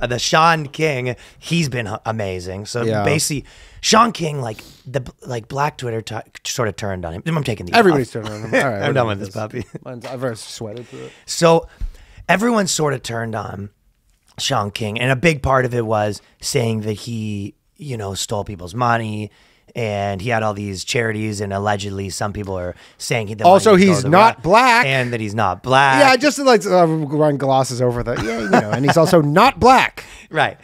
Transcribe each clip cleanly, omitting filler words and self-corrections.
the Shaun King, he's been amazing. So basically, Shaun King, like Black Twitter sort of turned on him. I'm taking the Everybody's turned on him. All right, I'm done with this puppy. I've already sweated through it. So everyone sort of turned on Shaun King, and a big part of it was saying that he, stole people's money. And he had all these charities, and allegedly some people are saying also he's not black, and that he's not black. Yeah, just like run glosses over that. Yeah, and he's also not black, right?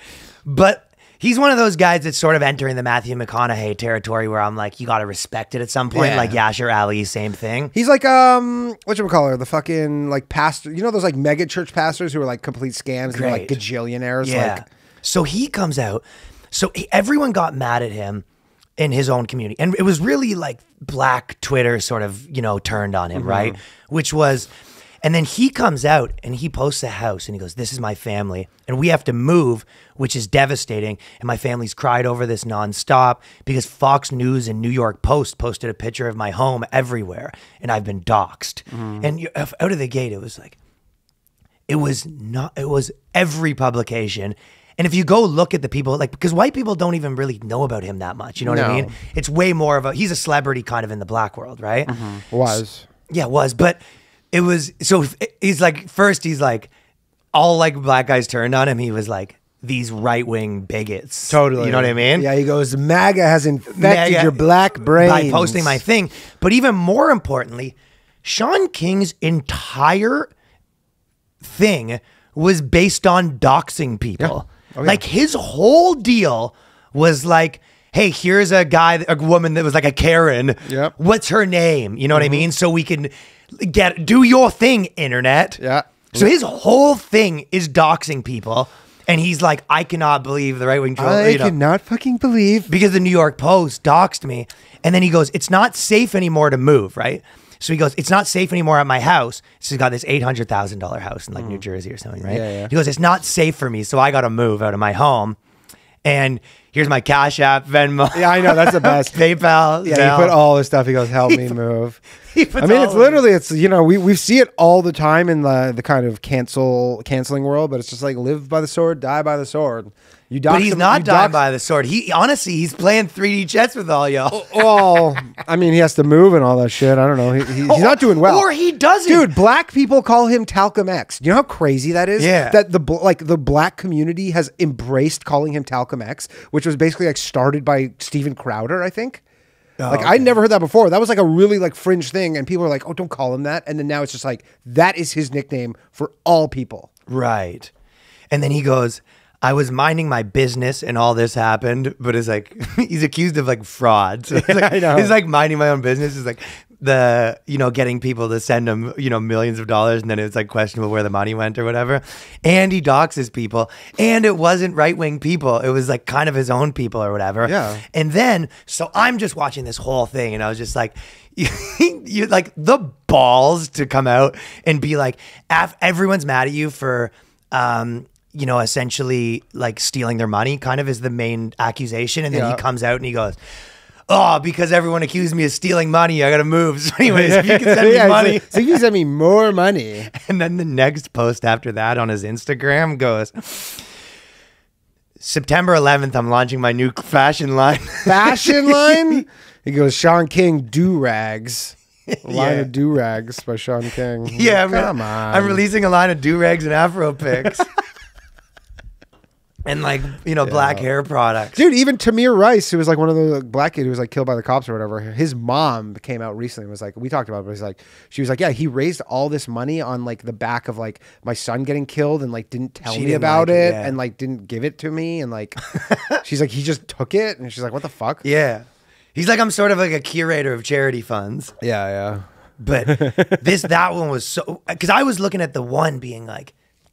But he's one of those guys that's sort of entering the Matthew McConaughey territory, where I'm like, you got to respect it at some point. Like Yasser Ali, same thing. He's like whatchamacallit, the fucking like pastor. You know those like mega church pastors who are like complete scams, and they're like gajillionaires. Yeah. Like, so he comes out. So everyone got mad at him in his own community. And it was really like Black Twitter sort of, turned on him, right? Which was, and then he comes out and he posts a house and he goes, this is my family and we have to move, which is devastating. And my family's cried over this nonstop because Fox News and New York Post posted a picture of my home everywhere and I've been doxxed. And out of the gate, it was like, it was every publication. And if you go look at the people, like, because white people don't even really know about him that much, you know what I mean? It's way more of he's a celebrity kind of in the black world, right? Was. But it was, so he's like, first he's like, all like black guys turned on him. He was like, these right-wing bigots. Totally. You know what I mean? Yeah, he goes, MAGA has infected your black brain. By posting my thing. But even more importantly, Shaun King's entire thing was based on doxing people. Like his whole deal was like, hey, here's a woman that was like a Karen. What's her name? You know what I mean? So we can do your thing, internet. So his whole thing is doxing people. And he's like, I cannot believe the right-wing troll. I cannot fucking believe. Because the New York Post doxed me. And then he goes, it's not safe anymore to move, right? So he goes, it's not safe anymore at my house. So he's got this $800,000 house in like New Jersey or something, right? He goes, it's not safe for me, so I got to move out of my home. And here's my Cash App, Venmo. Yeah, I know, that's the best. PayPal. Yeah, he put all his stuff. He goes, help me move. I mean, it's literally, we see it all the time in the kind of canceling world, but it's just like live by the sword, die by the sword. But he's not dying by the sword. Honestly, he's playing 3D chess with all y'all. Well, I mean, he has to move and all that shit. I don't know. He's not doing well. Or he doesn't. Dude, black people call him Talcum X. You know how crazy that is? Yeah. That the black community has embraced calling him Talcum X, which was basically like started by Steven Crowder, I think. I never heard that before. That was like a really like fringe thing, and people are like, "Oh, don't call him that." And then now it's just like that is his nickname for all people. Right. And then he goes, I was minding my business and all this happened, but it's like he's accused of like fraud. So it's like, I know. He's like minding my own business. It's like getting people to send him, millions of dollars, and then it's like questionable where the money went or whatever. And he doxes people, and it wasn't right-wing people. It was like kind of his own people or whatever. Yeah. And then, so I'm just watching this whole thing, and I was just like, you like the balls to come out and be like, everyone's mad at you for, essentially like stealing their money kind of is the main accusation. And then he comes out and he goes, oh, because everyone accused me of stealing money, I got to move. So anyways, if you can send me money. So you can send me more money. And then the next post after that on his Instagram goes, September 11th, I'm launching my new fashion line. Fashion line? He goes, Shaun King do-rags. A line of do-rags by Shaun King. Yeah, come on. I'm releasing a line of do-rags and Afro pics. And like, black hair products. Dude, even Tamir Rice, who was like one of the black kids who was like killed by the cops or whatever, his mom came out recently and was like, we talked about it, but she was like, yeah, he raised all this money on like the back of like my son getting killed and like didn't tell me about it and like didn't give it to me. And like, she's like, he just took it. And she's like, what the fuck? Yeah. He's like, I'm sort of like a curator of charity funds. Yeah. But that one was so, because I was looking at the one being like,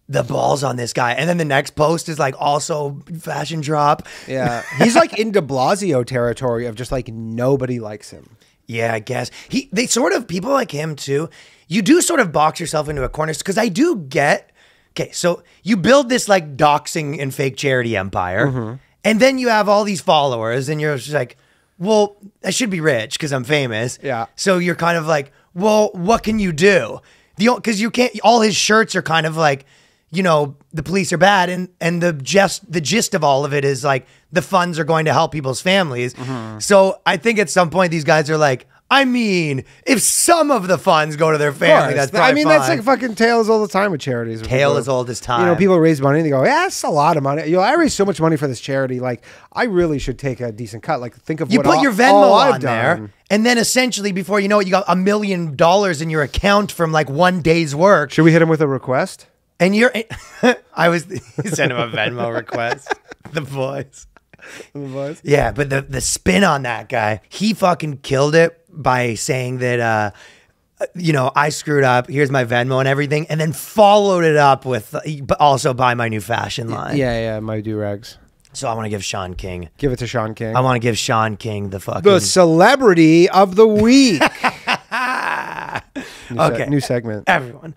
the balls on this guy. And then the next post is like also fashion drop. Yeah. He's like in de Blasio territory of just like nobody likes him. Yeah, I guess. They sort of, people like him too, you do sort of box yourself into a corner. Because I do get, okay, so you build this like doxing and fake charity empire. And then you have all these followers and you're just like, well, I should be rich because I'm famous. Yeah. So you're kind of like, well, what can you do? Because you can't, all his shirts are kind of like, you know, the police are bad, and the gist of all of it is like the funds are going to help people's families. So I think at some point these guys are like, I mean, if some of the funds go to their family, that's probably I mean, fine. that's like fucking tales all the time with charities. Tale as old as time. You know, people raise money and they go, yeah, it's a lot of money. You know, I raise so much money for this charity. Like, I really should take a decent cut. Like, think of You what put all, your Venmo all on I've there, done. and then essentially, before you know it, you got $1 million in your account from like one day's work. Should we hit him with a request? And you're, I was send him a Venmo request. The boys. Yeah, but the spin on that guy, he fucking killed it by saying that, you know, I screwed up. Here's my Venmo and everything, and then followed it up with also buy my new fashion line. Yeah, my do-rags. So I want to give Shaun King. Give it to Shaun King. I want to give Shaun King the fucking The celebrity of the week. Okay, New segment. everyone.